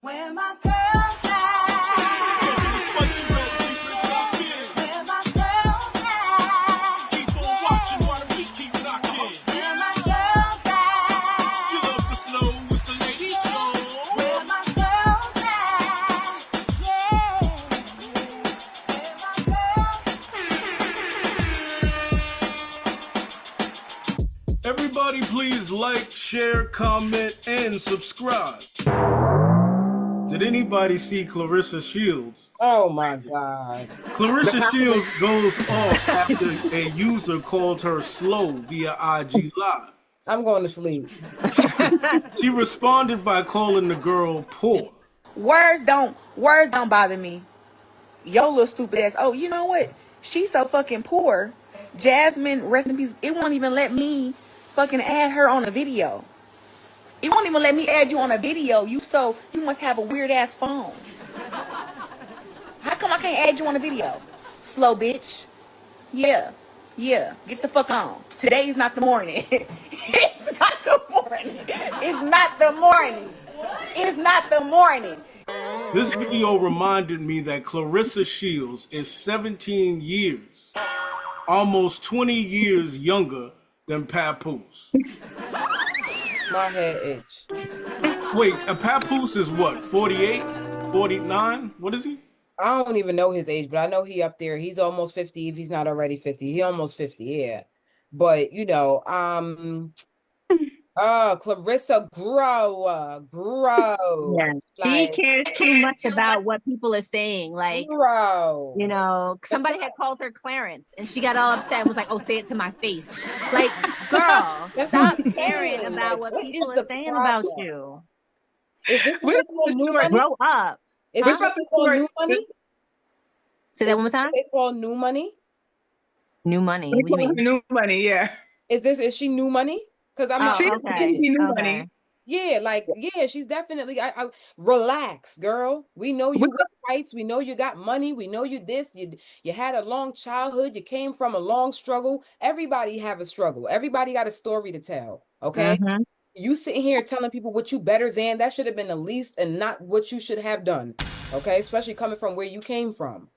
Where my girls at? Taking the spicy red, keep it locked in. Where my girls at? Keep on watching while the beat keep knocking. Where my girls at? You love the flow, it's the lady show. Where my girls at? Yeah. Where my girls at? Everybody please like, share, comment, and subscribe. Did anybody see Clarissa Shields? Oh my God. Clarissa Shields goes off after a user called her slow via IG Live. I'm going to sleep. She responded by calling the girl poor. Words don't bother me. Yo little stupid ass. Oh, you know what? She's so fucking poor. Jasmine, rest in peace. It won't even let me fucking add her on a video. It won't even let me add you on a video. You must have a weird ass phone. How come I can't add you on a video? Slow bitch. Yeah. Get the fuck on. Today's not the morning. It's not the morning. It's not the morning. It's not the morning. This video reminded me that Clarissa Shields is 17 years, almost 20 years younger than Papoose. My head itch. Wait, a Papoose is what, 48, 49? What is he? I don't even know his age, but I know he up there. He's almost 50 if he's not already 50. He almost 50, yeah. But, you know, Clarissa, grow. Yeah. Like, She cares too much about what people are saying. Like, grow. you know, somebody had called her Clarence and she got all upset and was like, oh, say it to my face. Like, girl, That's stop what I'm caring saying. about Like, what what people is are the saying about problem? you. Is this what they call new money? Grow up. Is this what they call new money? Say that one more time. They call new money? New money. What do you mean? New money, yeah. Is she new money? Because I'm not. She okay. new Okay. money. Yeah, like, yeah, she's definitely. I relax, girl. We know you got rights. We know you got money. We know you this. You had a long childhood. You came from a long struggle. Everybody have a struggle. Everybody got a story to tell. Okay. Mhm. You sitting here telling people what you better than, that should have been the least and not what you should have done. Okay, especially coming from where you came from.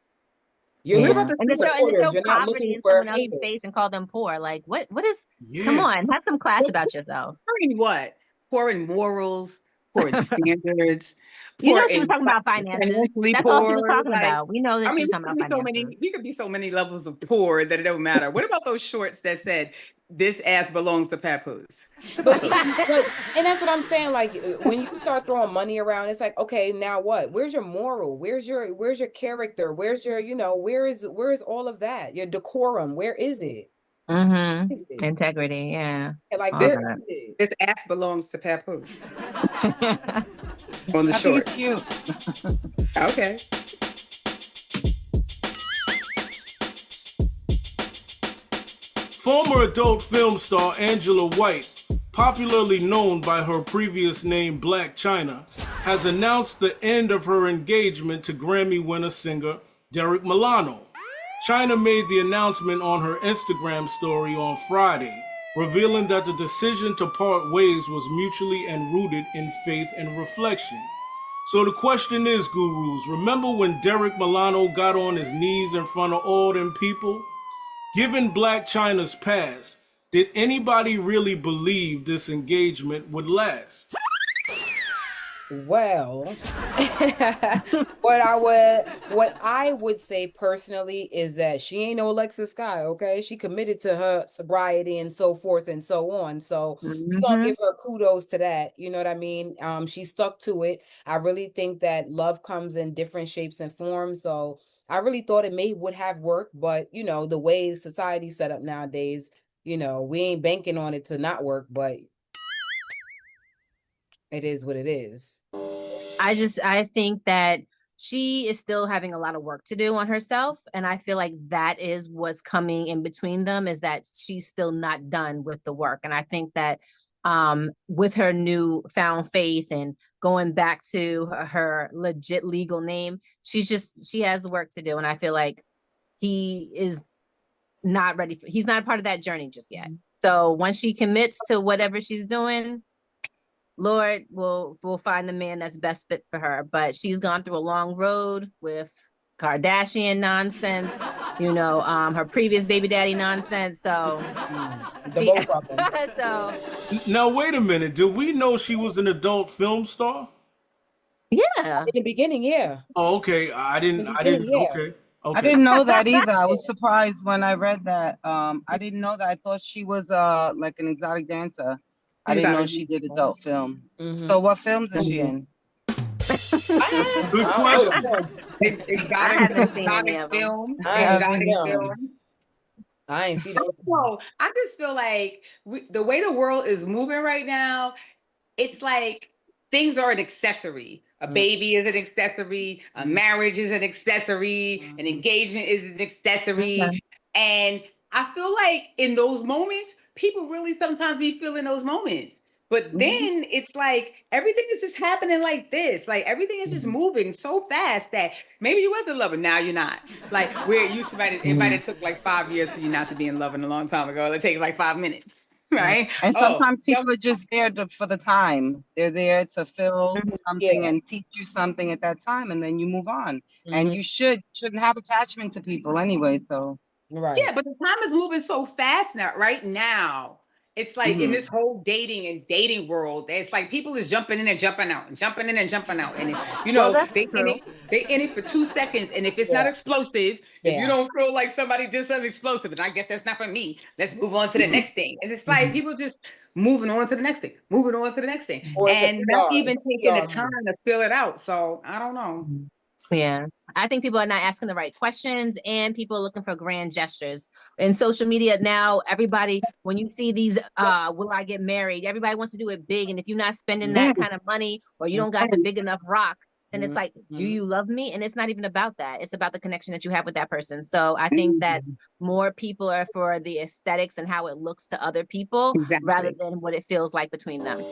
You're Yeah. looking And to for throw supporters. You're not poverty looking in for someone else's haters. face and call them poor. Like, what is, Yeah. come on, have some class about yourself. Poor in what? Poor in morals, poor in standards. You know Poor she was in talking about finances. financially That's all she was poor. talking Like, about. We know that I she mean, was talking about finances. we could be so many levels of poor that it don't matter. What about those shorts that said this ass belongs to Papoose? But and that's what I'm saying. Like, when you start throwing money around, it's like, okay, now what? Where's your moral? Where's your character? Where's your, where is all of that? Your decorum? Where is it? Mm-hmm. Is it? Integrity, yeah. And like, All this that. is it. This ass belongs to Papoose. On the I short. think it's cute. Okay. Former adult film star Angela White, popularly known by her previous name Blac Chyna, has announced the end of her engagement to Grammy winner singer Derrick Milano. Chyna made the announcement on her Instagram story on Friday, revealing that the decision to part ways was mutually and rooted in faith and reflection. So the question is, gurus, remember when Derrick Milano got on his knees in front of all them people? Given Blac Chyna's past, did anybody really believe this engagement would last? Well, what I would say personally is that she ain't no Alexis Sky, okay? She committed to her sobriety and so forth and so on. So we're gonna give her kudos to that. You know what I mean? She stuck to it. I really think that love comes in different shapes and forms. So I really thought it would have worked, but the way society's set up nowadays, we ain't banking on it to not work, but it is what it is. I think that she is still having a lot of work to do on herself. And I feel like that is what's coming in between them, is that she's still not done with the work. And I think that with her new found faith and going back to her legit legal name, she has the work to do. And I feel like he is not ready he's not part of that journey just yet. So once she commits to whatever she's doing, Lord will find the man that's best fit for her. But she's gone through a long road with Kardashian nonsense, her previous baby daddy nonsense. So The both of them. so Now wait a minute. Did we know she was an adult film star? yeah. In the beginning, yeah. Oh, okay. I didn't. Yeah. Okay. I didn't know that either. I was surprised when I read that. I didn't know that. I thought she was like an exotic dancer. I didn't know she did adult film. So what films is she in? Good question. I haven't seen any of them. film. I haven't Exotic seen them. film. I ain't see that. No, I just feel like the way the world is moving right now, it's like things are an accessory. A baby is an accessory. A marriage is an accessory. An engagement is an accessory. Okay. And I feel like in those moments, people really sometimes be feeling those moments. But then it's like everything is just happening like this. Like everything is just moving so fast that maybe you was in love, but now you're not. Like where it used to it might have took like 5 years for you not to be in love in a long time ago. It takes like 5 minutes, right? And sometimes people are just there for the time. They're there to fill something and teach you something at that time, and then you move on. And you shouldn't have attachment to people anyway. So Right. Yeah, but the time is moving so fast now. Right now, it's like in this whole dating world, it's like people is jumping in and jumping out and jumping in and jumping out, and they in it for 2 seconds, and if it's not explosive, if you don't feel like somebody did something explosive, and I guess that's not for me, let's move on to the next thing. And it's like people just moving on to the next thing, and not even taking the time to fill it out. So I don't know. Yeah, I think people are not asking the right questions, and people are looking for grand gestures. In social media now, everybody, when you see these, will I get married? Everybody wants to do it big, and if you're not spending that kind of money, or you don't got the big enough rock, then it's like, do you love me? And it's not even about that. It's about the connection that you have with that person. So I think that more people are for the aesthetics and how it looks to other people rather than what it feels like between them.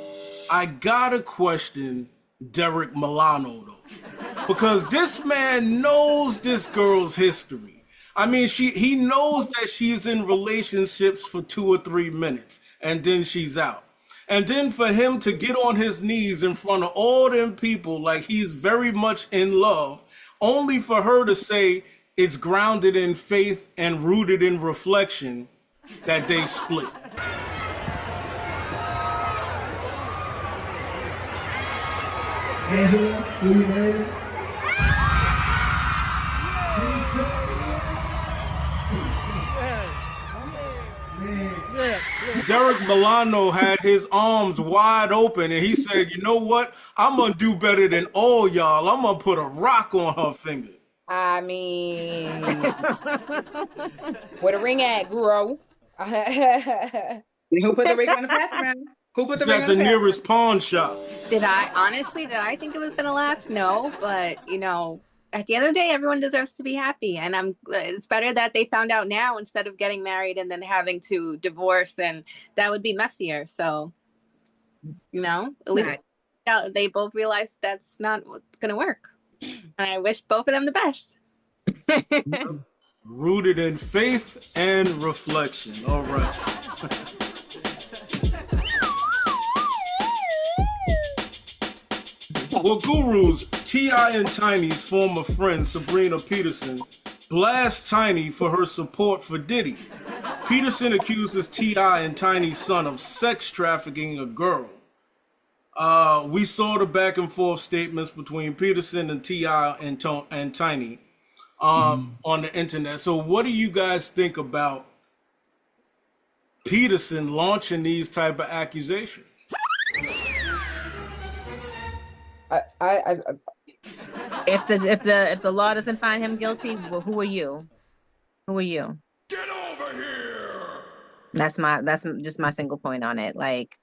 I gotta question Derrick Milano though, because this man knows this girl's history. I mean, he knows that she's in relationships for 2 or 3 minutes and then she's out. And then for him to get on his knees in front of all them people like he's very much in love, only for her to say it's grounded in faith and rooted in reflection that they split. Angela, do you ready? Derrick Milano had his arms wide open and he said, you know what? I'm going to do better than all y'all. I'm going to put a rock on her finger. I mean, where the ring at, Guru? Who put the ring on the pass around? Who put the It's ring at on the the nearest pawn shop. Did I think it was going to last? No, but at the end of the day, everyone deserves to be happy. And it's better that they found out now instead of getting married and then having to divorce, and that would be messier. So, at least they both realized that's not what's going to work. And I wish both of them the best. Rooted in faith and reflection. All right. Well, gurus, T.I. and Tiny's former friend, Subrina Peterson, blasts Tiny for her support for Diddy. Peterson accuses T.I. and Tiny's son of sex trafficking a girl. We saw the back and forth statements between Peterson and T.I. and Tiny on the internet. So what do you guys think about Peterson launching these type of accusations? If the law doesn't find him guilty, well, who are you? Who are you? Get over here! That's just my single point on it. Like,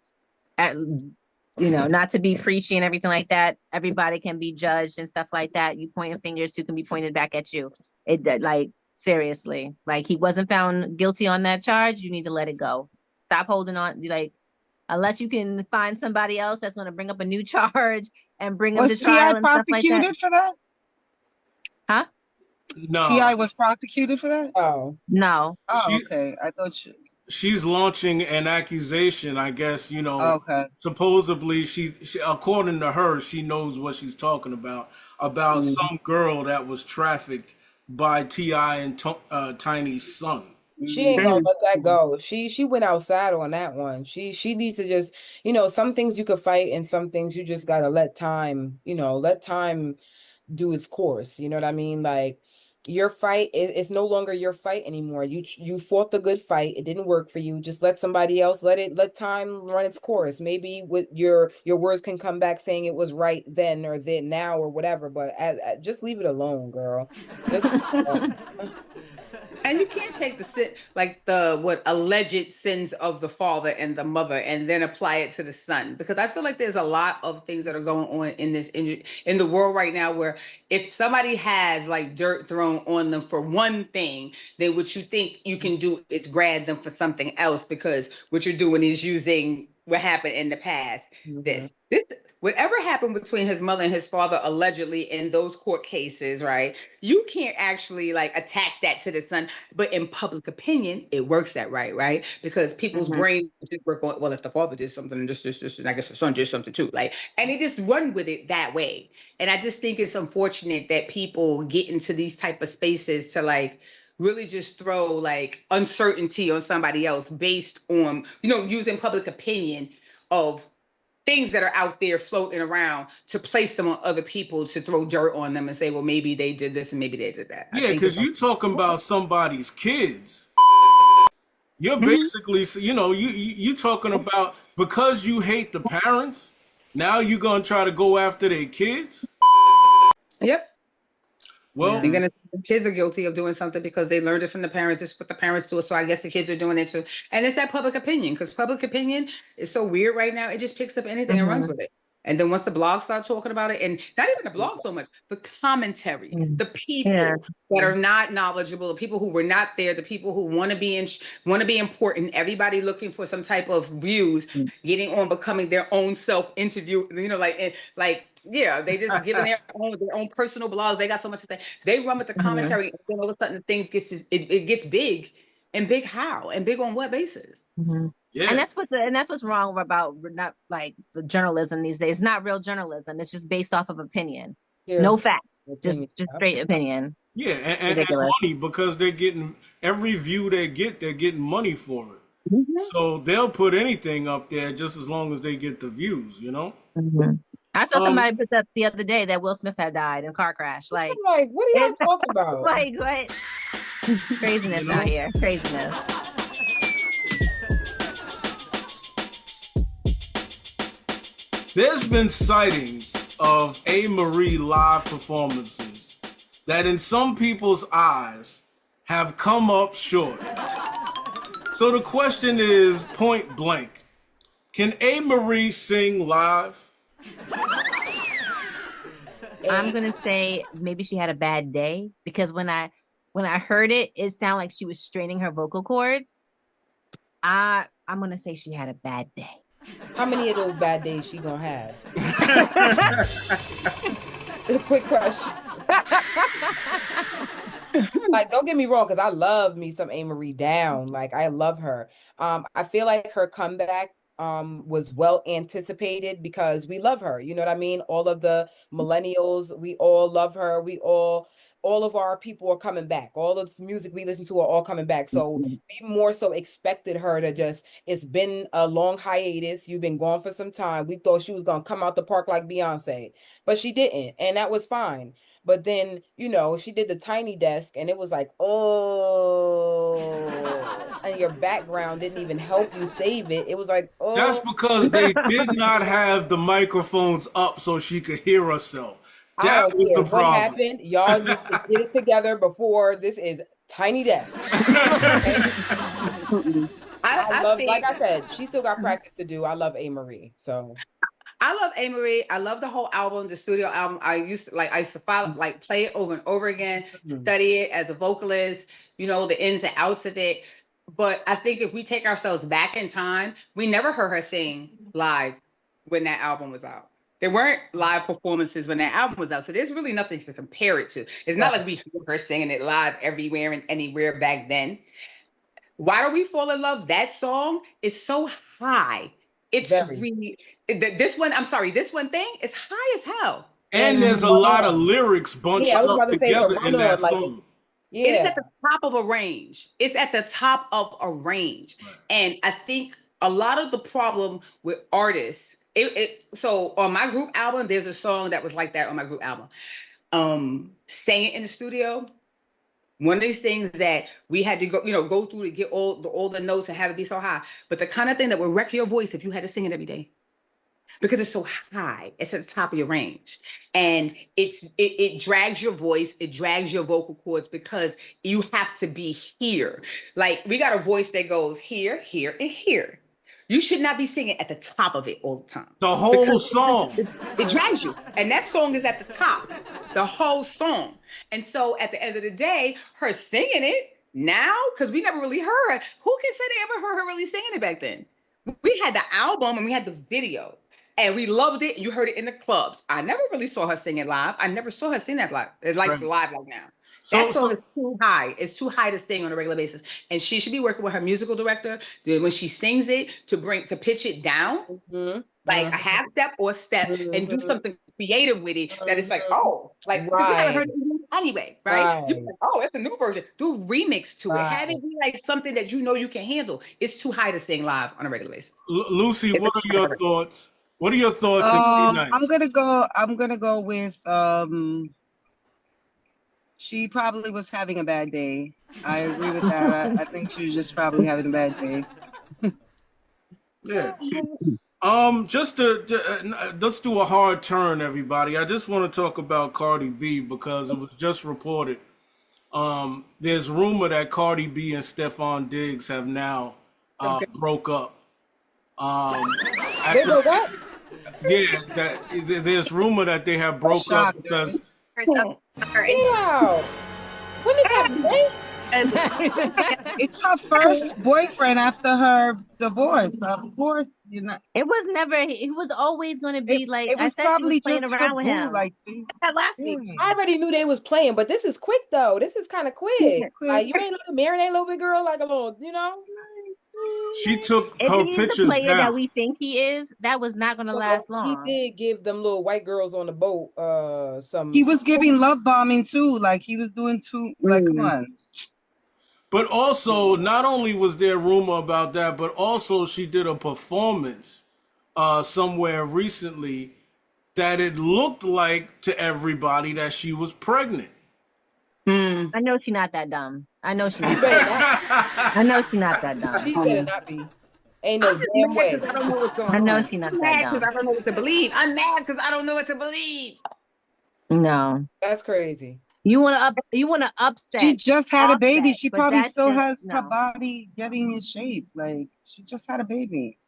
not to be preachy and everything like that. Everybody can be judged and stuff like that. You pointing fingers who can be pointed back at you. Seriously, like he wasn't found guilty on that charge. You need to let it go. Stop holding on. Unless you can find somebody else that's going to bring up a new charge and bring them to trial and stuff like that. Was T.I. prosecuted for that? No. T.I. was prosecuted for that? Oh. No. Oh, okay. I thought she's launching an accusation, I guess, Okay. supposedly she according to her, she knows what she's talking about some girl that was trafficked by T.I. and Tiny's son. She ain't gonna let that go. She went outside on that one. She needs to just, some things you could fight and some things you just gotta let time, let time do its course. You know what I mean? Like your fight it's no longer your fight anymore. You fought the good fight. It didn't work for you. Just let somebody else let time run its course. Maybe with your words can come back saying it was right then or then now or whatever. But just leave it alone, girl. Just And you can't take the sin, like the what alleged sins of the father and the mother, and then apply it to the son, because I feel like there's a lot of things that are going on in the world right now, where if somebody has like dirt thrown on them for one thing, then what you think you can do is grab them for something else, because what you're doing is using what happened in the past. This whatever happened between his mother and his father allegedly in those court cases, right? You can't actually like attach that to the son, but in public opinion, it works that right? Because people's brains just work on, well, if the father did something and this, and I guess the son did something too, like, and they just run with it that way. And I just think it's unfortunate that people get into these type of spaces to like really just throw like uncertainty on somebody else based on, using public opinion of things that are out there floating around to place them on other people, to throw dirt on them and say, well, maybe they did this and maybe they did that. Yeah, because you're talking about somebody's kids. You're basically, you talking about, because you hate the parents, now you're going to try to go after their kids? Yep. Well, the kids are guilty of doing something because they learned it from the parents. It's what the parents do. So I guess the kids are doing it too. And it's that public opinion, because public opinion is so weird right now. It just picks up anything and runs with it. And then once the blogs start talking about it, and not even the blog so much, the commentary, the people that are not knowledgeable, the people who were not there, the people who want to be important, everybody looking for some type of views, getting on, becoming their own self interview, yeah, they just giving their own personal blogs. They got so much to say. They run with the commentary, and then all of a sudden things it gets big, and big how, and big on what basis? Yeah. And that's what's wrong about not like the journalism these days. Not real journalism. It's just based off of opinion, no fact, just straight opinion. Yeah, and money, because they're getting every view they get, they're getting money for it. So they'll put anything up there just as long as they get the views, I saw somebody put up the other day that Will Smith had died in a car crash. Like what are y'all talking about? Like what? Craziness out here. Craziness. There's been sightings of Amerie live performances that in some people's eyes have come up short. So the question is point blank, can Amerie sing live? I'm gonna say maybe she had a bad day, because when I heard it, it sounded like she was straining her vocal cords. I'm gonna say she had a bad day. How many of those bad days she gonna have? Quick question. Like, don't get me wrong, because I love me some Amerie down. Like, I love her. I feel like her comeback was well anticipated because we love her. You know what I mean? All of the millennials, we all love her. All of our people are coming back. All the music we listen to are all coming back. So we more so expected her to just, it's been a long hiatus. You've been gone for some time. We thought she was going to come out the park like Beyonce, but she didn't. And that was fine. But then, she did the Tiny Desk and it was like, oh, and your background didn't even help you save it. It was like, oh. That's because they did not have the microphones up so she could hear herself. That was the problem. What happened? Y'all need to get it together before this is Tiny Desk. I love, like I said, she still got practice to do. I love Amerie. So I love Amerie. I love the whole album, the studio album. I used to follow, like play it over and over again, study it as a vocalist, the ins and outs of it. But I think if we take ourselves back in time, we never heard her sing live when that album was out. There weren't live performances when that album was out. So there's really nothing to compare it to. It's not like we heard her singing it live everywhere and anywhere back then. Why Do We Fall in Love? That song is so high. It's Very. really this one. I'm sorry, this one thing is high as hell. And there's a lot of lyrics bunched Yeah, I was up about to say together in Verona, that like, song. It is yeah. at the top of a range. It's at the top of a range. And I think a lot of the problem with artists, so on my group album, there's a song that was like that on my group album. Sang it in the studio. One of these things that we had to go through to get all the notes and have it be so high. But the kind of thing that would wreck your voice if you had to sing it every day. Because it's so high, it's at the top of your range, and it drags your voice, it drags your vocal cords because you have to be here. Like we got a voice that goes here, here, and here. You should not be singing at the top of it all the time. The whole song. It drags you, and that song is at the top, the whole song. And so at the end of the day, her singing it now, because we never really heard her. Who can say they ever heard her really singing it back then? We had the album and we had the video. And we loved it. You heard it in the clubs. I never really saw her sing it live. I never saw her sing that live. It's like live like now. That song is too high. It's too high to sing on a regular basis. And she should be working with her musical director when she sings it to pitch it down, like a half step or a step, and do something creative with it. That is like, oh, like because we never heard it anyway, right? You're like, oh, it's a new version. Do a remix to it. Have it be like something that you can handle. It's too high to sing live on a regular basis. Lucy, what are your thoughts? What are your thoughts? I'm gonna go with she probably was having a bad day. I agree with that. I think she was just probably having a bad day. Yeah. Let's do a hard turn, everybody. I just want to talk about Cardi B because it was just reported. There's rumor that Cardi B and Stephon Diggs have now broke up. They broke up? Yeah, there's rumor that they have broke up because. Wow. When is that? It's her first boyfriend after her divorce. Of course, you know. It was never. It was always going to be like. It was probably playing around with him. Like last week. I already knew they was playing, but this is quick though. This is kind of quick. Like you ain't like marinate a little bit, girl, like a little, She took if her he pictures is the player down. that we think he is, that was not going to last long. He did give them little white girls on the boat some. He was giving love bombing too. Like he was doing too. Like come on. But also, not only was there rumor about that, but also she did a performance somewhere recently that it looked like to everybody that she was pregnant. I know she's not that dumb. I know she's not that dumb. She better not be. Ain't no damn way. I don't know what's going on. I know she's not I'm that mad dumb. because I don't know what to believe. I'm mad because I don't know what to believe. No. That's crazy. You want to upset. She just had a baby. She but probably that's still just- has her no. body getting in shape. Like she just had a baby.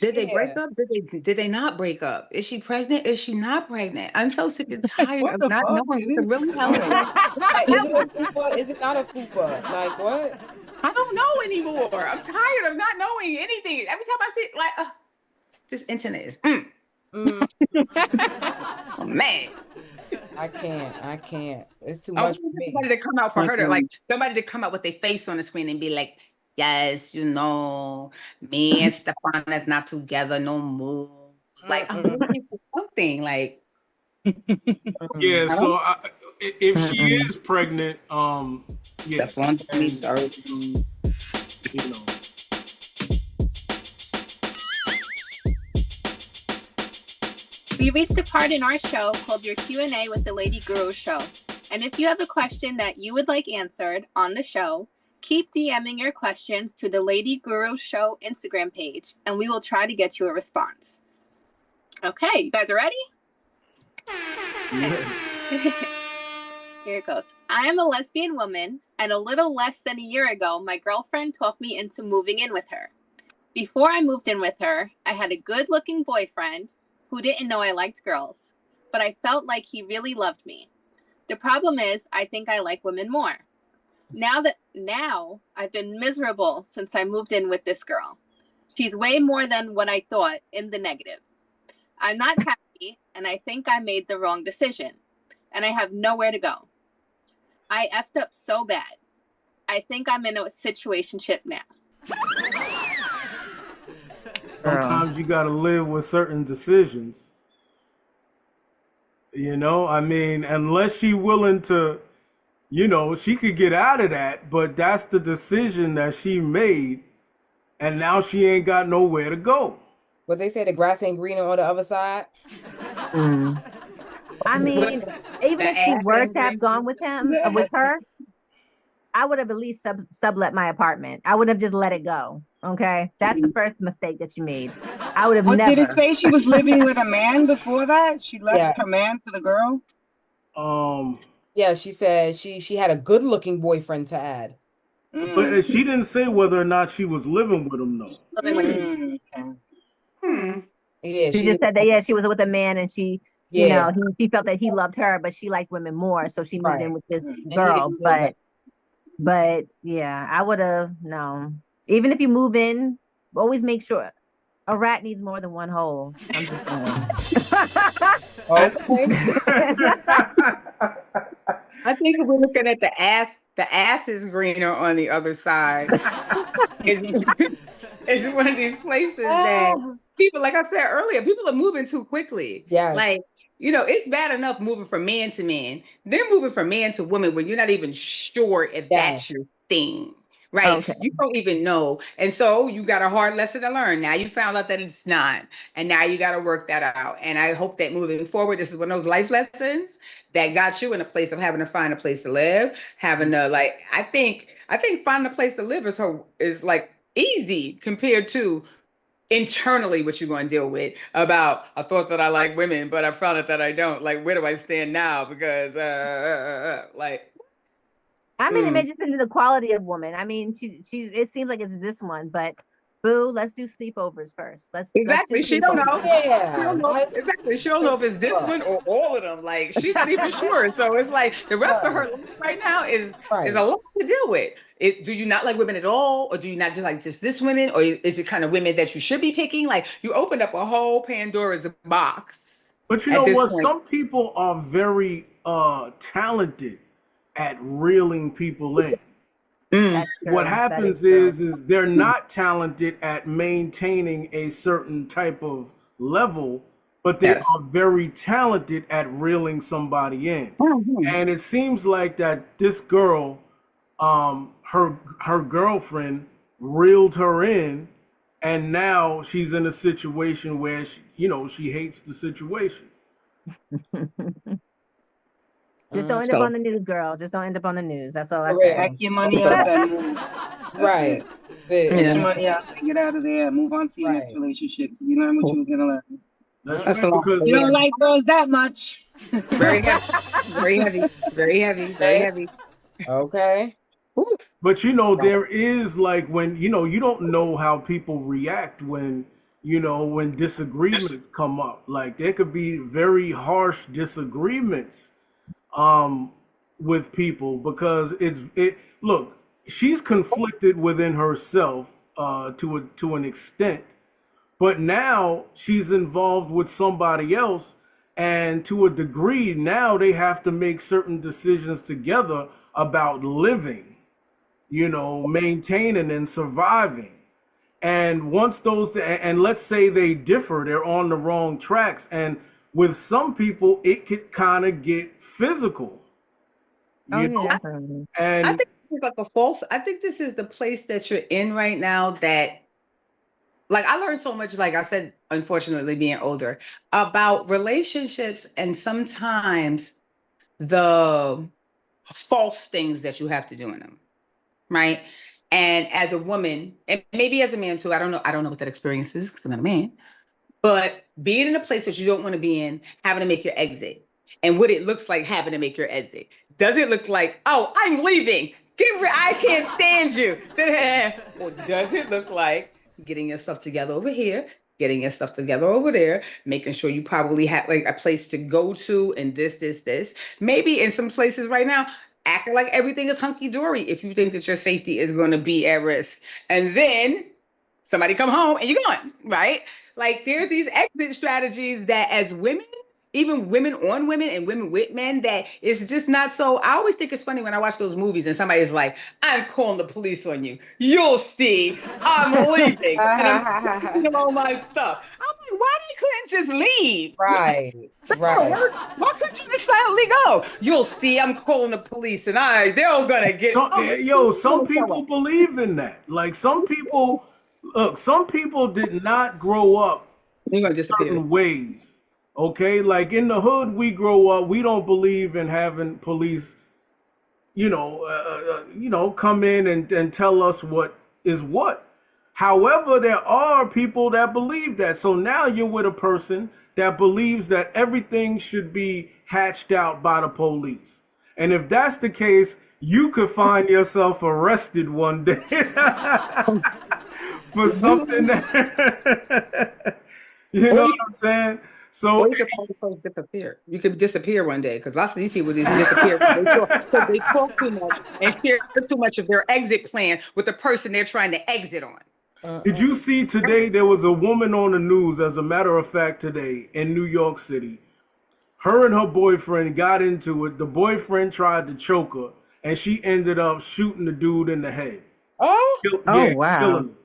Did they break up? Did they not break up? Is she pregnant? Is she not pregnant? I'm so sick and tired What of the not fuck? knowing what the really hell is. Like, is it a fupa? Is it not a fupa? Like what? I don't know anymore. I'm tired of not knowing anything. Every time I see like this internet is oh, man. I can't. It's too I much want for me. somebody to come out for her to like somebody to come out with their face on the screen and be like, yes, me and Stefan is not together no more. Like I'm looking for something like. Yeah, so if she is pregnant, yeah, Stefan needs We reached a part in our show called your Q&A with the Lady Guru Show. And if you have a question that you would like answered on the show, keep DMing your questions to the Lady Guru Show Instagram page, and we will try to get you a response. Okay, you guys are ready? Here it goes. I am a lesbian woman, and a little less than a year ago, my girlfriend talked me into moving in with her. Before I moved in with her, I had a good-looking boyfriend who didn't know I liked girls, but I felt like he really loved me. The problem is, I think I like women more. Now I've been miserable since I moved in with this girl. She's way more than what I thought, in the negative. I'm not happy, and I think I made the wrong decision, and I have nowhere to go. I effed up so bad. I think I'm in a situationship now. Sometimes you got to live with certain decisions. You know, I mean, unless she willing to, you know, she could get out of that, but that's the decision that she made, and now she ain't got nowhere to go. What they say, the grass ain't greener on the other side. I mean, even if she were to have gone with her, I would have at least sublet my apartment. I would have just let it go. Okay, that's the first mistake that you made. I would have never. Did it say she was living with a man before that? She left her man to the girl. Yeah, she said she had a good looking boyfriend to add. But she didn't say whether or not she was living with him, though. Yeah, she just said that she was with a man, and she, you know, she felt that he loved her, but she liked women more, so she moved in with this girl. But yeah, I would have no. Even if you move in, always make sure a rat needs more than one hole. I'm just saying. I think if we're looking at the ass is greener on the other side. It's one of these places that people, like I said earlier, people are moving too quickly. Like, you know, it's bad enough moving from man to man. They're moving from man to woman when you're not even sure if that's your thing. Right. Okay. You don't even know. And so you got a hard lesson to learn. Now you found out that it's not. And now you got to work that out. And I hope that moving forward, this is one of those life lessons that got you in a place of having to find a place to live, having to I think finding a place to live is like easy compared to internally what you're going to deal with about, I thought that I like women, but I found out that I don't. Like, where do I stand now? Because I mean, it may just be the quality of woman. I mean, she's. It seems like it's this one, but boo, let's do sleepovers first. Exactly. She don't know. Exactly. She don't know if it's this one or all of them. Like, she's not even sure. So it's like the rest of her life right now is a lot to deal with. Do you not like women at all, or do you not just like just this women, or is it kind of women that you should be picking? Like, you opened up a whole Pandora's box. But you know what? Some people are very talented at reeling people in. What happens is they're not talented at maintaining a certain type of level, but they are very talented at reeling somebody in. And it seems like that this girl, her girlfriend reeled her in, and now she's in a situation where she hates the situation. Just don't end up on the news, girl. Just don't end up on the news. That's all I say. Pack your money up and move. Right. Get your money out. Get out of there. Move on to your next relationship. You learn what you was gonna learn. That's right, because you don't like girls that much. Very heavy. Very heavy. Very heavy. Very heavy. Okay. But there is when you don't know how people react when disagreements come up. Like, there could be very harsh disagreements with people because look, she's conflicted within herself to an extent, but now she's involved with somebody else, and to a degree now they have to make certain decisions together about living, maintaining and surviving. And once and let's say they differ, they're on the wrong tracks, and with some people, it could kind of get physical. You know? And I think it's like I think this is the place that you're in right now that, like, I learned so much, like I said, unfortunately, being older, about relationships and sometimes the false things that you have to do in them, right? And as a woman, and maybe as a man too, I don't know what that experience is because I'm not a man. But being in a place that you don't want to be in, having to make your exit, and what it looks like having to make your exit. Does it look like, oh, I'm leaving? I can't stand you. Or does it look like getting your stuff together over here, getting your stuff together over there, making sure you probably have like a place to go to and this. Maybe in some places right now, acting like everything is hunky-dory if you think that your safety is going to be at risk. And then somebody come home and you're gone, right? Like, there's these exit strategies that as women, even women on women and women with men, that it's just not so. I always think it's funny when I watch those movies and somebody's like, I'm calling the police on you. You'll see, I'm leaving. And I'm taking all my stuff. I'm like, why they couldn't just leave? Right. Right. Why couldn't you just silently go? You'll see, I'm calling the police, and they're all gonna get. Some people believe in that. Like some people did not grow up You're gonna disappear. certain ways. Okay, like in the hood, we grow up. We don't believe in having police, come in and tell us what is what. However, there are people that believe that. So now you're with a person that believes that everything should be hatched out by the police. And if that's the case, you could find yourself arrested one day for something that, you know what I'm saying? So Or you could probably disappear. You could disappear one day, because lots of these people just disappear because they talk too much and share too much of their exit plan with the person they're trying to exit on. did you see today there was a woman on the news, as a matter of fact, today in New York City? Her and her boyfriend got into it. The boyfriend tried to choke her, and she ended up shooting the dude in the head. Oh, wow. Killing him.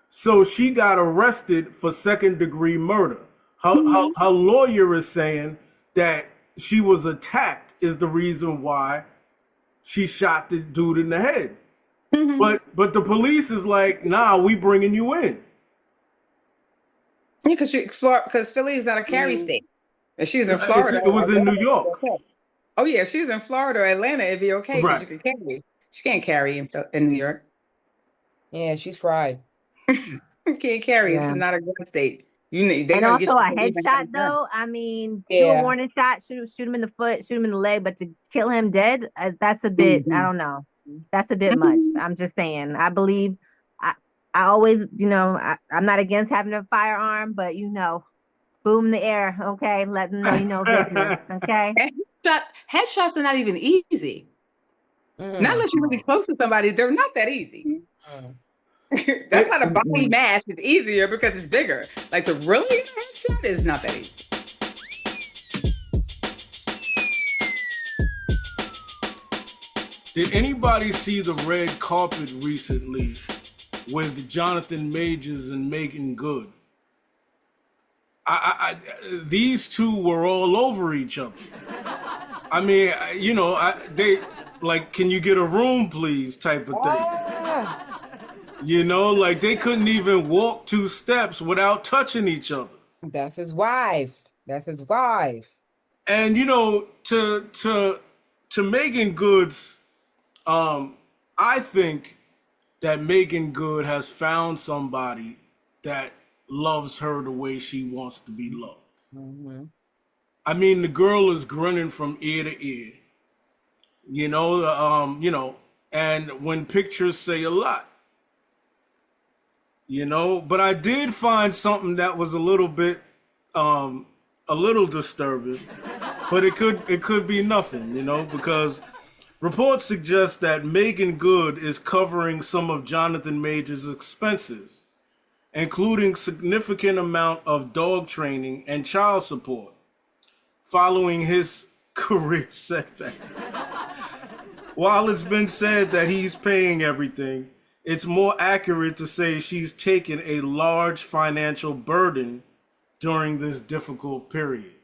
So she got arrested for second-degree murder. Her lawyer is saying that she was attacked is the reason why she shot the dude in the head. But the police is like, nah, we bringing you in. Yeah, because Philly is not a carry state. If she's in Florida, It was in New York. Oh yeah, if she's in Florida or Atlanta, it'd be okay because Right. you can carry. She can't carry in New York. yeah, she's fried. You can't carry. Yeah. It's not a gun state. They And gonna get also you a for even headshot having a gun. though. I mean, do Yeah. a warning shot, shoot him in the foot, shoot him in the leg, but to kill him dead, that's a bit. I don't know. That's a bit much. I'm just saying. I believe. I always, I'm not against having a firearm, but boom in the air, okay? Let them know you know business, okay? And headshots are not even easy. Not unless you're really close to somebody. They're not that easy. That's why the body mass is easier, because it's bigger. Like to really get a headshot is not that easy. Did anybody see the red carpet recently with Jonathan Majors and Megan Good? These two were all over each other. I mean, they like, can you get a room, please, type of thing. Like they couldn't even walk 2 steps without touching each other. That's his wife. That's his wife. And to Megan Good's, I think that Megan Good has found somebody that loves her the way she wants to be loved. I mean, the girl is grinning from ear to ear. And when pictures say a lot. But I did find something that was a little bit a little disturbing. But it could be nothing, because reports suggest that Megan Good is covering some of Jonathan Majors' expenses, including significant amount of dog training and child support, following his career setbacks. While it's been said that he's paying everything, it's more accurate to say she's taken a large financial burden during this difficult period.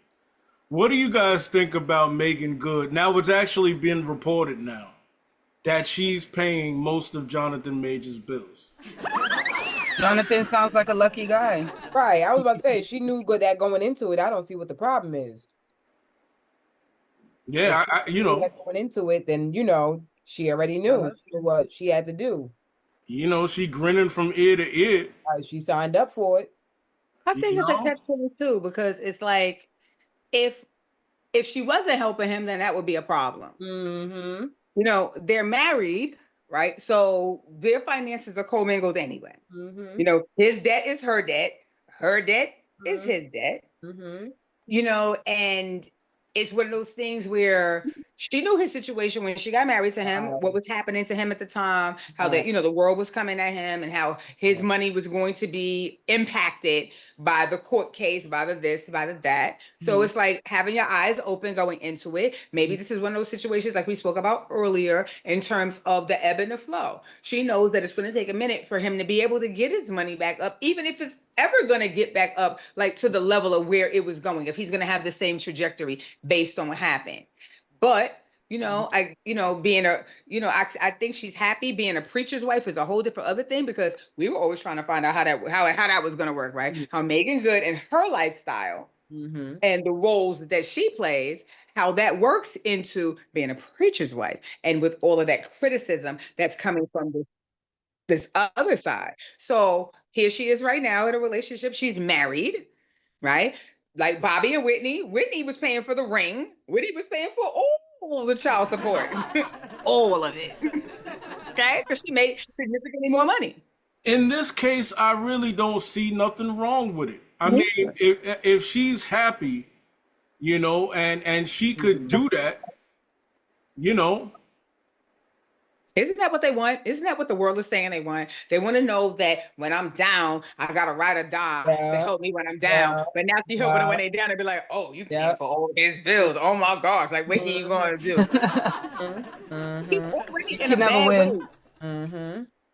What do you guys think about Megan Good? Now it's actually been reported now that she's paying most of Jonathan Majors' bills. Jonathan sounds like a lucky guy. Right. I was about to say, she knew that going into it. I don't see what the problem is. Yeah, Going into it, then she already knew what she had to do. She grinning from ear to ear. She signed up for it. I think it's a catch-22, because it's like, if she wasn't helping him, then that would be a problem. They're married, right? So their finances are commingled anyway. His debt is her debt. Her debt is his debt. And it's one of those things where She knew his situation when she got married to him, what was happening to him at the time, how that, the world was coming at him and how his money was going to be impacted by the court case, by the this, by the that. So it's like having your eyes open going into it. Maybe this is one of those situations like we spoke about earlier in terms of the ebb and the flow. She knows that it's going to take a minute for him to be able to get his money back up, even if it's ever going to get back up like to the level of where it was going, if he's going to have the same trajectory based on what happened. But being a, I think she's happy. Being a preacher's wife is a whole different other thing, because we were always trying to find out how that was going to work, right? How Megan Good and her lifestyle and the roles that she plays, how that works into being a preacher's wife, and with all of that criticism that's coming from this other side. So here she is right now in a relationship. She's married, right? Like Bobby and Whitney. Whitney was paying for the ring. Whitney was paying for all the child support. All of it. Okay? Because she made significantly more money. In this case, I really don't see nothing wrong with it. I mean, if she's happy, and she could do that, Isn't that what they want? Isn't that what the world is saying they want? They want to know that when I'm down, I got to ride or die to help me when I'm down. But now she helping them when they're down, they be like, oh, you pay for all his bills. Oh my gosh. Like, what are you going to do? He's already in a bad way.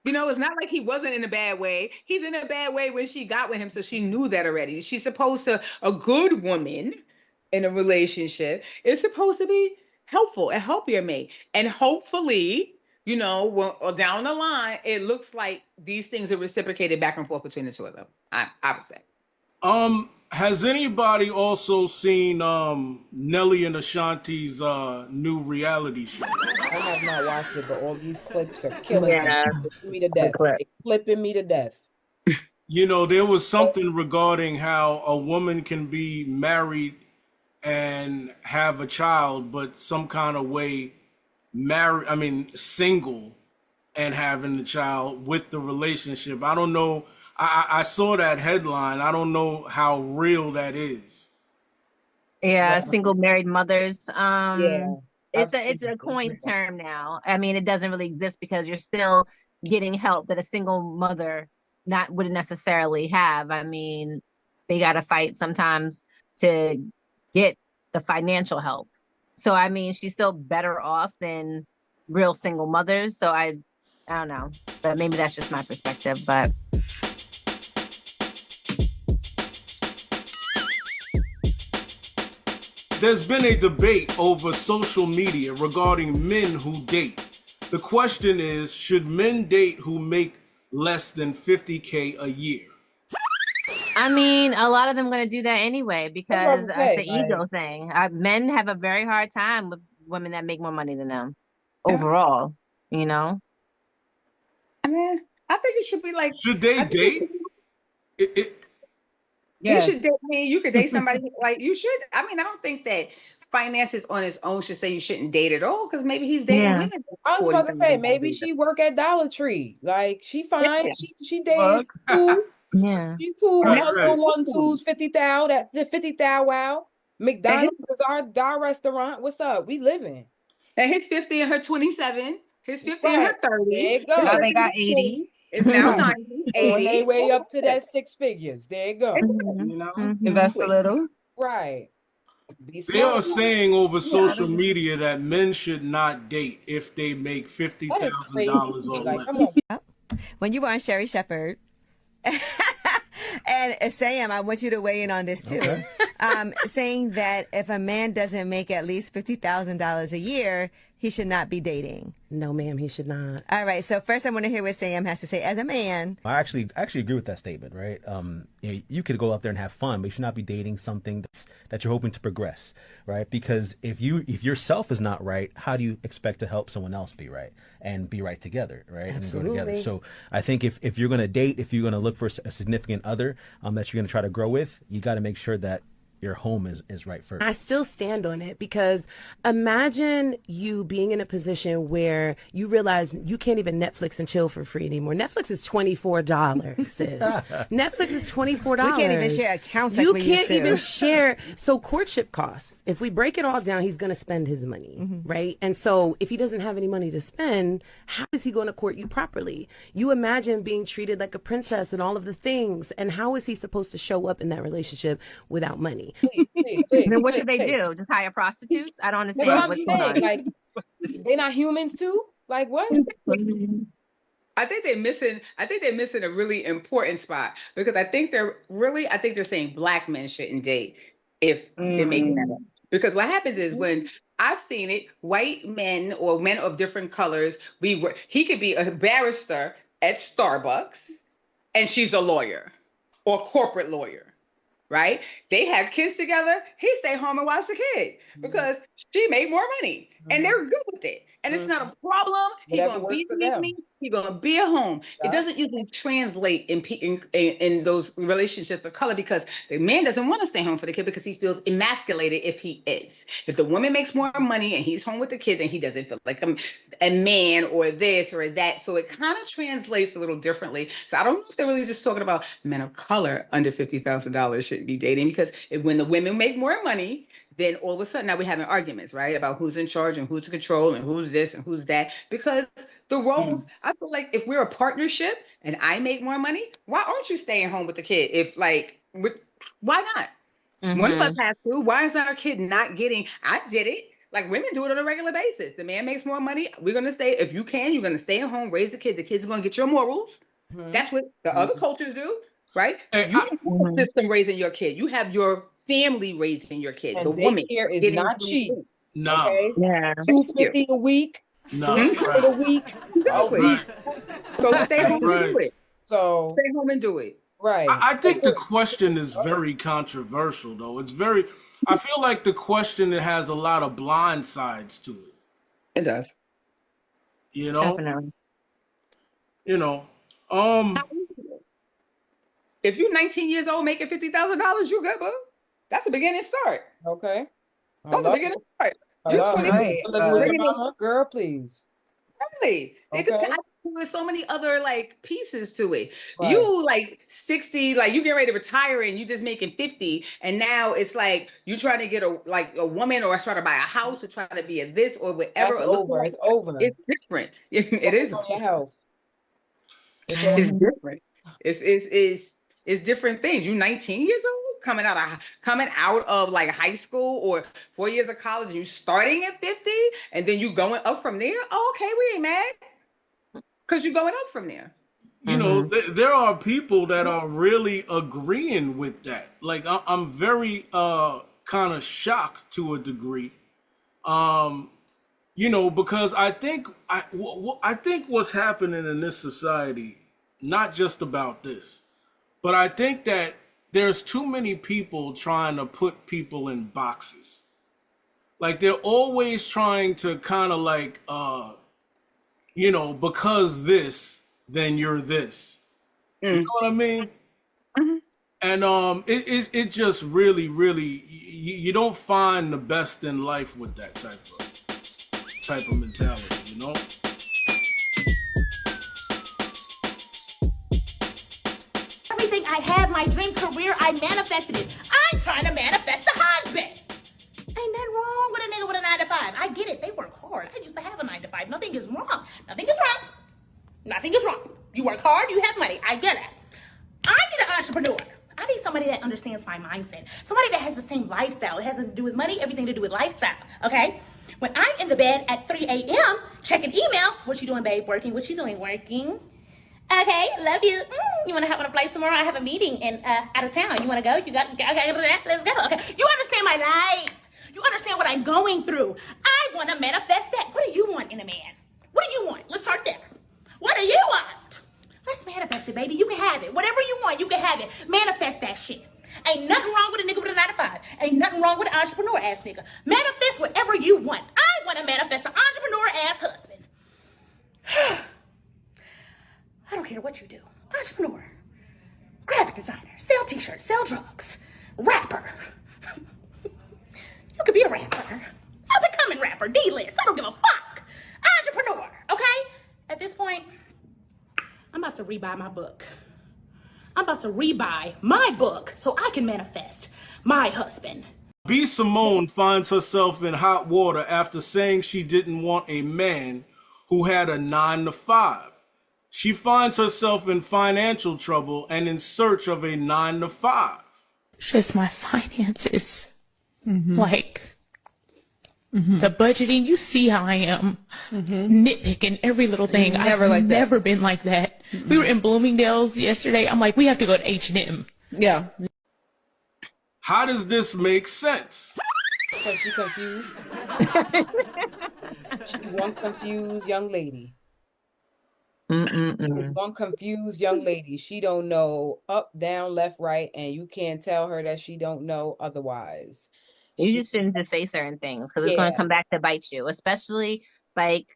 It's not like he wasn't in a bad way. He's in a bad way when she got with him. So she knew that already. She's supposed to, a good woman in a relationship is supposed to be helpful and help your mate. And hopefully, down the line, it looks like these things are reciprocated back and forth between the two of them. I would say. Has anybody also seen Nelly and Ashanti's new reality show? I have not watched it, but all these clips are killing me to death. They're clipping me to death. There was something regarding how a woman can be married and have a child, but some kind of way single and having the child with the relationship. I don't know. I saw that headline. I don't know how real that is. Yeah, single married mothers. It's a coined term now. I mean, it doesn't really exist because you're still getting help that a single mother wouldn't necessarily have. I mean, they got to fight sometimes to get the financial help. So, I mean, she's still better off than real single mothers. So I don't know, but maybe that's just my perspective, but. There's been a debate over social media regarding men who date. The question is, should men date who make less than $50K a year? I mean, a lot of them going to do that anyway because it's an ego thing. Men have a very hard time with women that make more money than them overall, I mean, I think it should be like... Should they date? You should date. I mean, you could date somebody like you should. I mean, I don't think that finances on its own should say you shouldn't date at all, because maybe he's dating women. I was about to say maybe she work at Dollar Tree. Like she fine. She dates cool. Yeah. She cool. Right. 1-2s, 50,000. That the 50,000. Wow. McDonald's is our restaurant. What's up? We living. And his 50 and her 27. His 50 and her 30. There you go. Now they got 80. It's now 90. 80. On their way up to that 6 figures. There you go. Invest a little. Right. They are saying over social media that men should not date if they make $50,000 or less. When you were on Sherry Shepherd, and Sam, I want you to weigh in on this too. Okay. Saying that if a man doesn't make at least $50,000 a year, he should not be dating. No, ma'am, he should not. All right. So first, I want to hear what Sam has to say as a man. I actually agree with that statement. Right? You could go out there and have fun, but you should not be dating something that you're hoping to progress. Right? Because if yourself is not right, how do you expect to help someone else be right and be right together? Right? Absolutely. And go together. So I think if you're going to date, if you're going to look for a significant other that you're going to try to grow with, you got to make sure that your home is right first. I still stand on it because imagine you being in a position where you realize you can't even Netflix and chill for free anymore. Netflix is $24, sis. Netflix is $24. We can't even share accounts You like we can't used to. even share. So courtship costs, if we break it all down, he's going to spend his money, right? And so if he doesn't have any money to spend, how is he going to court you properly? You imagine being treated like a princess and all of the things, and how is he supposed to show up in that relationship without money? Please, Then what should they do? Just hire prostitutes? I don't That's understand what what's I'm going on. saying. Like, they not humans too? Like what? I think they're missing a really important spot because I think they're saying black men shouldn't date if they're making that up. Because what happens is when I've seen it, white men or men of different colors, he could be a barrister at Starbucks and she's a lawyer or corporate lawyer. Right? They have kids together. He stay home and watch the kid because she made more money and they're good with it. And it's not a problem. He's Whatever going to be works for with them. me. He's going to be at home. Yeah. It doesn't usually translate in those relationships of color because the man doesn't want to stay home for the kid because he feels emasculated if he is. If the woman makes more money and he's home with the kid, then he doesn't feel like a man or this or that. So it kind of translates a little differently. So I don't know if they're really just talking about men of color under $50,000 shouldn't be dating because when the women make more money, then all of a sudden now we're having arguments, right? About who's in charge and who's in control and who's this and who's that. Because the roles, I feel like if we're a partnership and I make more money, why aren't you staying home with the kid? Why not? One of us has to. Why is our kid not getting, I did it. Like women do it on a regular basis. The man makes more money. We're going to stay, if you can, you're going to stay at home, raise the kid. The kids are going to get your morals. That's what the other cultures do, right? You have a system raising your kid. You have your family raising your kid. And the woman daycare is getting not cheap. No. Okay? Yeah. $250 a week. No. $300 a week. Exactly. So stay home Right. and do it. So Stay home and do it. right. I think the question is very controversial, though. I feel like the question that has a lot of blind sides to it. It does. You know? Definitely. You know. If you're 19 years old making $50,000, you're good, boo. That's a beginning start. Okay. That's a beginning start. I You're love 20. it. With your mama, girl, please. Really? Okay. There's so many other like pieces to it. Right. You like 60, like you get ready to retire and you just making 50, and now it's like you trying to get a woman or try to buy a house or try to be a this or whatever. That's over. It's over. It's different. It is. On your health. It's different. It's different things. You 19 years old coming out of like high school or 4 years of college, and you starting at 50, and then you going up from there. Oh, okay, we ain't mad. Because you're going up from there. You know, there are people that are really agreeing with that. Like, I'm very kind of shocked to a degree. You know, because I think what's happening in this society, not just about this, but I think that there's too many people trying to put people in boxes. Like, they're always trying to kind of like, you know, because this, then you're this. You know what I mean? And it just really, you don't find the best in life with that type of mentality, you know? Everything I had, my dream career, I manifested it. I'm trying to manifest a husband. Ain't nothing wrong with a nigga with a 9 to 5. I get it. They work hard. I used to have a 9 to 5. Nothing is wrong. Nothing is wrong. Nothing is wrong. You work hard, you have money. I get it. I need an entrepreneur. I need somebody that understands my mindset. Somebody that has the same lifestyle. It has nothing to do with money, everything to do with lifestyle. Okay? When I'm in the bed at 3 a.m. checking emails, what you doing, babe? Working. What you doing? Working. Okay, love you. You want to hop on a flight tomorrow? I have a meeting in out of town. You want to go? You got okay, let's go. Okay. You understand my life. You understand what I'm going through. I want to manifest that. What do you want in a man? What do you want? Let's start there. What do you want? Let's manifest it, baby. You can have it. Whatever you want, you can have it. Manifest that shit. Ain't nothing wrong with a nigga with a 9 to 5. Ain't nothing wrong with an entrepreneur ass nigga. Manifest whatever you want. I want to manifest an entrepreneur ass husband. I don't care what you do. Entrepreneur, graphic designer, sell t-shirts, sell drugs, rapper, could be a rapper, a becoming rapper, D-list. I don't give a fuck. Entrepreneur, okay? At this point, I'm about to rebuy my book. I'm about to rebuy my book so I can manifest my husband. B. Simone finds herself in hot water after saying she didn't want a man who had a 9-to-5. She finds herself in financial trouble and in search of a 9-to-5. Just my finances. Like, the budgeting, you see how I am. Nitpicking every little thing. I've never been like that. We were in Bloomingdale's yesterday. I'm like, we have to go to H&M. Yeah. How does this make sense? Because she confused. She's one confused young lady. She's one confused young lady. She don't know up, down, left, right, and you can't tell her that she don't know otherwise. You just shouldn't just say certain things because it's going to come back to bite you, especially like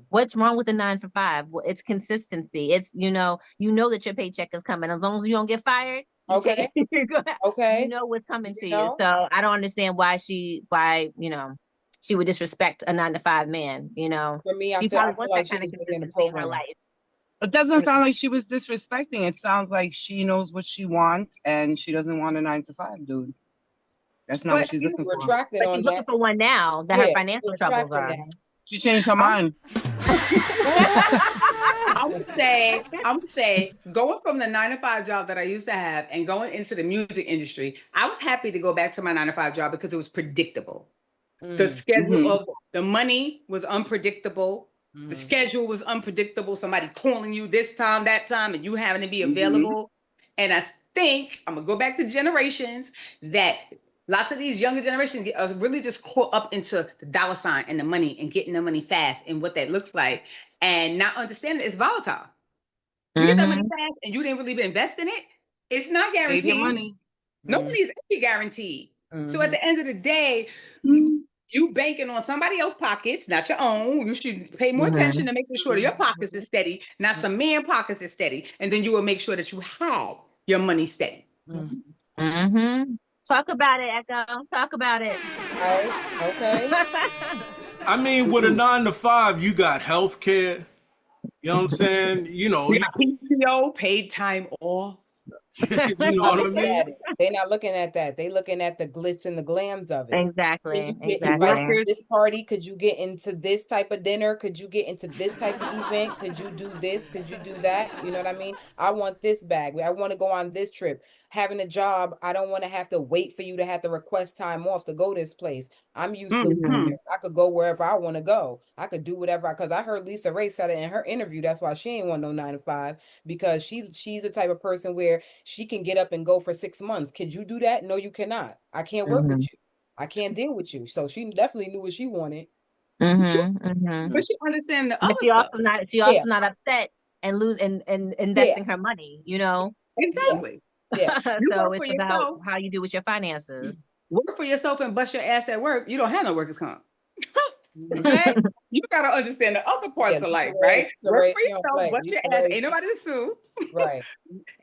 what's wrong with the 9-to-5? Well, it's consistency. It's, you know that your paycheck is coming. As long as you don't get fired, okay. You know what's coming to you. So I don't understand why she would disrespect a 9-to-5 man, For me, I feel like she was in the program. Her life. It doesn't sound like she was disrespecting. It sounds like she knows what she wants and she doesn't want a 9-to-5 dude. That's not what she's looking for. But she's looking for one now that her financial troubles are. She changed her mind. I would say going from the 9-to-5 job that I used to have and going into the music industry, I was happy to go back to my 9-to-5 job because it was predictable. The schedule of the money was unpredictable. The schedule was unpredictable. Somebody calling you this time, that time, and you having to be available. And I think I'm gonna go back to generations that lots of these younger generations are really just caught up into the dollar sign and the money and getting the money fast and what that looks like, and not understanding it's volatile. You get that money fast and you didn't really invest in it. It's not guaranteed. Save your money. Nobody's ever guaranteed. So at the end of the day, you banking on somebody else's pockets, not your own. You should pay more attention to making sure that your pockets is steady, not some man pockets is steady. And then you will make sure that you have your money steady. Talk about it, Echo. Talk about it. Okay. I mean, with a 9-to-5, you got health care. You know what I'm saying? You got PTO, paid time off. You know what I mean? They're not looking at that. They're looking at the glitz and the glams of it. Exactly. Could you get invited to this party? Could you get into this type of dinner? Could you get into this type of event? Could you do this? Could you do that? You know what I mean? I want this bag. I want to go on this trip. Having a job, I don't want to have to wait for you to have to request time off to go this place. I'm used to I could go wherever I want to go. I could do whatever because I heard Lisa Ray said it in her interview. That's why she ain't want no 9-to-5 because she's the type of person where she can get up and go for 6 months. Could you do that? No, you cannot. I can't work with you. I can't deal with you. So she definitely knew what she wanted. But she understand the other stuff. She also not upset and lose and investing her money, Exactly. Yeah. So it's about how you do with your finances. Work for yourself and bust your ass at work. You don't have no workers' comp. Okay? You gotta understand the other parts of life, right? Work for yourself, bust your ass. Ain't nobody to sue. Right.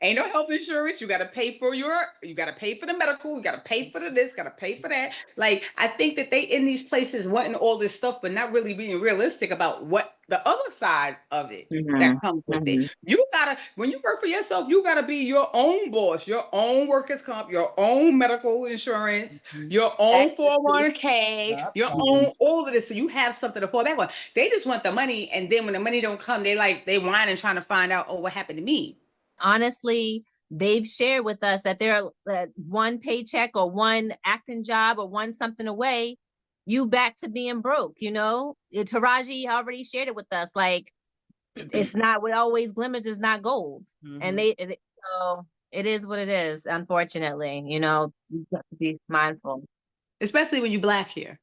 Ain't no health insurance. You gotta pay for the medical, you gotta pay for this, gotta pay for that. Like, I think that they in these places wanting all this stuff, but not really being realistic about what the other side of it that comes with it. You gotta, when you work for yourself, you gotta be your own boss, your own workers' comp, your own medical insurance, your own 401k, your own all of this. So you have something to fall back on. They just want the money, and then when the money don't come, they whine and trying to find out, oh, what happened to me? Honestly, they've shared with us that they're one paycheck or one acting job or one something away, you back to being broke, Taraji already shared it with us. Like, it's not what always glimmers is not gold. And so it is what it is, unfortunately. You have to be mindful. Especially when you Black here.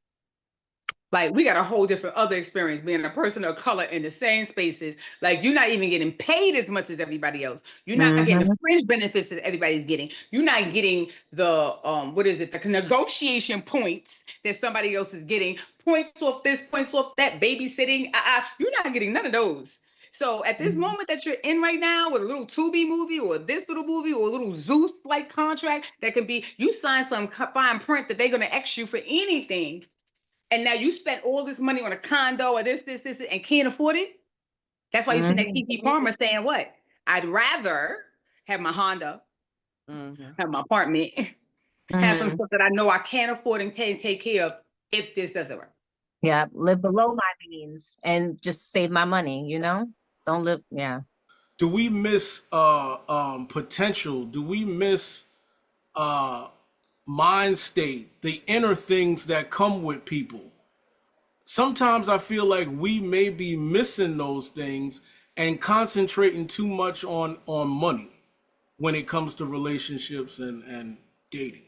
Like, we got a whole different other experience being a person of color in the same spaces. Like, you're not even getting paid as much as everybody else. You're not getting the fringe benefits that everybody's getting. You're not getting the the negotiation points that somebody else is getting. Points off this, points off that, babysitting. You're not getting none of those. So at this moment that you're in right now with a little Tubi movie or this little movie or a little Zeus-like contract that can be, you sign some fine print that they're going to X you for anything. And now you spent all this money on a condo or this, and can't afford it. That's why you see that Keke Palmer saying what? I'd rather have my Honda, have my apartment, have some stuff that I know I can't afford and take care of if this doesn't work. Yeah, live below my means and just save my money, you know? Don't live, yeah. Do we miss potential? Do we miss mind state, the inner things that come with people? Sometimes I feel like we may be missing those things and concentrating too much on money when it comes to relationships and dating.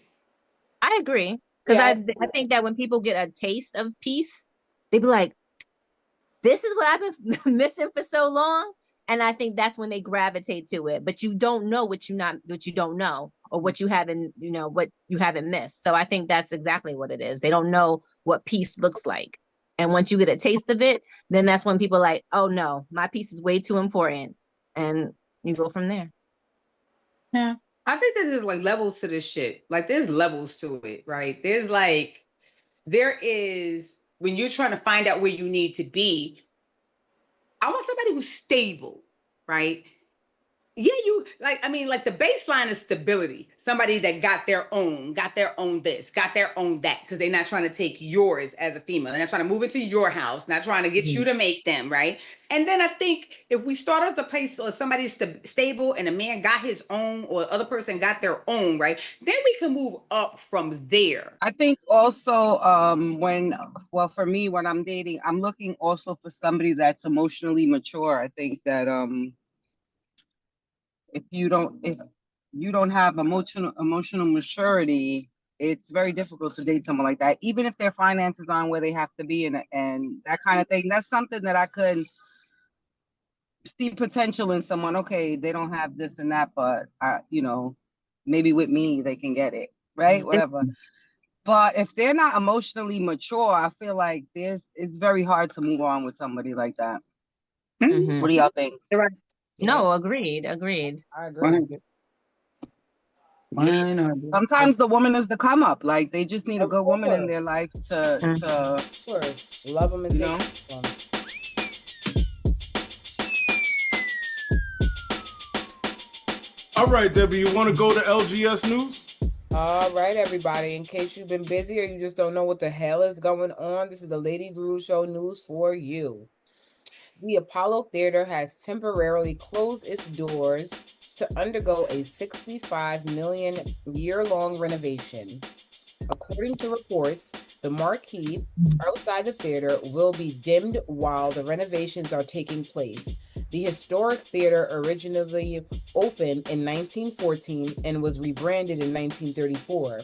I agree. Because I think that when people get a taste of peace, they be like, this is what I've been missing for so long. And I think that's when they gravitate to it. But you don't know what you don't know, or what you haven't, what you haven't missed. So I think that's exactly what it is. They don't know what peace looks like. And once you get a taste of it, then that's when people are like, oh no, my peace is way too important. And you go from there. Yeah. I think there's like levels to this shit. Like there's levels to it, right? There is, when you're trying to find out where you need to be, I want somebody who's stable, right? Yeah, like the baseline is stability. Somebody that got their own this, got their own that, because they're not trying to take yours as a female. They're not trying to move into your house, not trying to get you to make them, right? And then I think if we start at the place or somebody's stable and a man got his own or the other person got their own, right? Then we can move up from there. I think also for me, when I'm dating, I'm looking also for somebody that's emotionally mature. I think that if you don't have emotional maturity, it's very difficult to date someone like that, even if their finances aren't where they have to be and that kind of thing. That's something that I could see potential in someone. Okay, they don't have this and that, but maybe with me they can get it, right? Whatever. But if they're not emotionally mature, I feel like it's very hard to move on with somebody like that. What do y'all think? Right. No, agreed. I agree. Sometimes the woman is the come up. Like they just need a good woman in their life to love them and take them. All right, Debbie, you want to go to LGS News? All right, everybody. In case you've been busy or you just don't know what the hell is going on, this is the Lady Guru Show news for you. The Apollo Theater has temporarily closed its doors to undergo a $65 million year-long renovation. According to reports, the marquee outside the theater will be dimmed while the renovations are taking place. The historic theater originally opened in 1914 and was rebranded in 1934.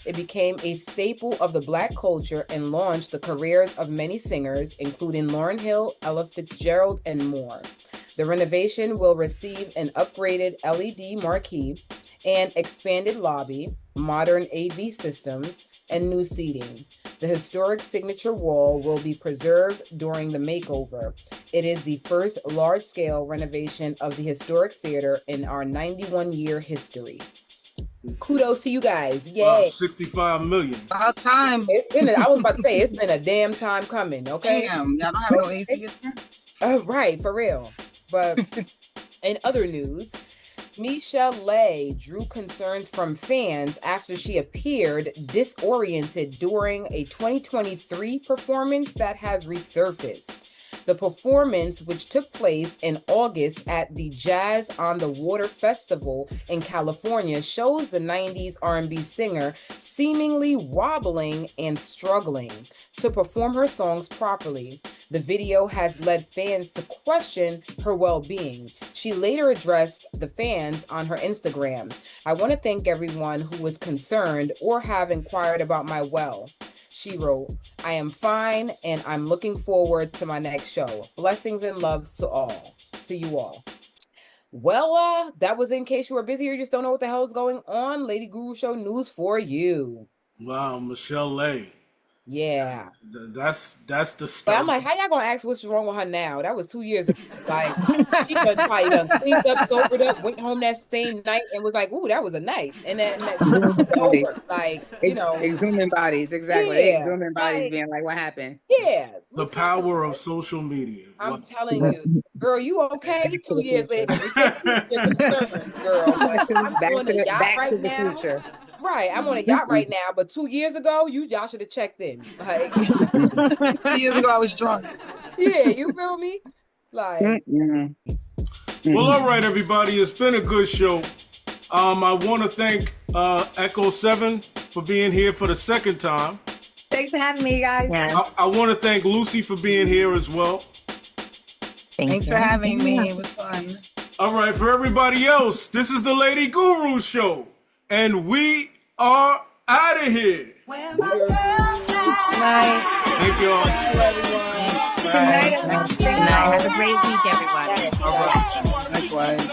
It became a staple of the Black culture and launched the careers of many singers, including Lauryn Hill, Ella Fitzgerald, and more. The renovation will receive an upgraded LED marquee, an expanded lobby, modern AV systems, and new seating. The historic signature wall will be preserved during the makeover. It is the first large-scale renovation of the historic theater in our 91-year history. Kudos to you guys. Yay. Wow, 65 million. About time. I was about to say, it's been a damn time coming, okay? Damn, y'all don't have no AC. Right, for real. But in other news, Michelle drew concerns from fans after she appeared disoriented during a 2023 performance that has resurfaced. The performance, which took place in August at the Jazz on the Water Festival in California, shows the 90s R&B singer seemingly wobbling and struggling to perform her songs properly. The video has led fans to question her well-being. She later addressed the fans on her Instagram. "I want to thank everyone who was concerned or have inquired about my well." She wrote, "I am fine and I'm looking forward to my next show. Blessings and loves to you all. Well, that was in case you were busy or you just don't know what the hell is going on. Lady Guru Show news for you. Wow, Michelle. Yeah. That's the But stuff. I'm like, how y'all gonna ask what's wrong with her now? That was 2 years ago. Like, she probably done cleaned up, sobered up, went home that same night and was like, ooh, that was a night. And then over. Like, you know. Exhuming bodies, exactly. They Yeah, exhuming bodies like, being like, what happened? yeah. The power of social media. I'm telling you, girl, you okay? 2 years later, we take your concerns, girl. Like, I'm on a yacht right now. Future. Right, I'm on a yacht right now, but 2 years ago, y'all should have checked in. Like 2 years ago, I was drunk. Yeah, you feel me? Like, Well, all right, everybody, it's been a good show. I want to thank Echo 7 for being here for the second time. Thanks for having me, guys. Yeah. I want to thank Lucy for being here as well. Thanks for having me. It was fun. All right, for everybody else, this is the Lady Guru Show, and we are out of here. Night. Thank you all. Good night. Have a great week, everybody. All right. Likewise.